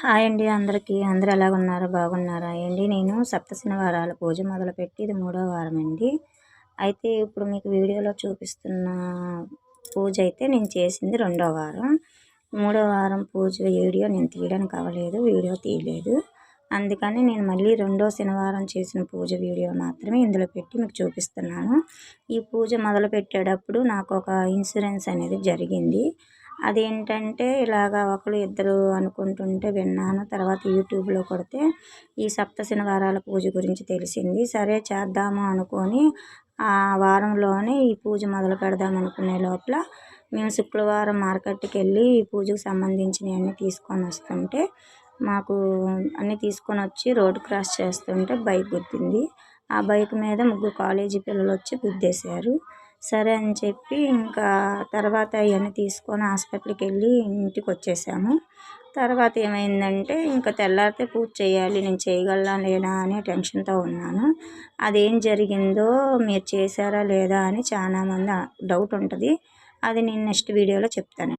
Hi అండి అందరికీ. అందరూ ఎలాగున్నారు? బాగున్నారా అండి? నేను సప్తశనివారాల పూజ మొదలుపెట్టి ఇది మూడో వారం అండి. అయితే ఇప్పుడు మీకు వీడియోలో చూపిస్తున్న పూజ అయితే నేను చేసింది రెండో వారం. మూడో వారం పూజ వీడియో నేను తీయడానికి అవ్వలేదు, వీడియో తీయలేదు. అందుకని నేను మళ్ళీ రెండో శనివారం చేసిన పూజ వీడియో మాత్రమే ఇందులో పెట్టి మీకు చూపిస్తున్నాను. ఈ పూజ మొదలు పెట్టేటప్పుడు నాకు ఒక ఇన్సూరెన్స్ అనేది జరిగింది. అదేంటంటే ఇలాగా ఒకరు ఇద్దరు అనుకుంటుంటే విన్నాను. తర్వాత యూట్యూబ్లో కొడితే ఈ సప్త శనివారాల పూజ గురించి తెలిసింది. సరే చేద్దాము అనుకొని ఆ వారంలోనే ఈ పూజ మొదలు పెడదాం అనుకునే లోపల మేము శుక్రవారం మార్కెట్కి వెళ్ళి ఈ పూజకు సంబంధించినవన్నీ తీసుకొని వస్తుంటే మాకు అన్నీ తీసుకొని వచ్చి రోడ్ క్రాస్ చేస్తుంటే బైక్ గుద్దింది. ఆ బైక్ మీద ముగ్గురు కాలేజీ పిల్లలు వచ్చి గుద్దేశారు. సరే అని చెప్పి ఇంకా తర్వాత ఇవన్నీ తీసుకొని హాస్పిటల్కి వెళ్ళి ఇంటికి వచ్చేసాము. తర్వాత ఏమైందంటే ఇంకా తెల్లారితే పూజ చేయాలి, నేను చేయగలనా లేదా అనే టెన్షన్తో ఉన్నాను. అదేం జరిగిందో మీరు చేశారా లేదా అని చాలామంది డౌట్ ఉంటుంది. అది నేను నెక్స్ట్ వీడియోలో చెప్తాను.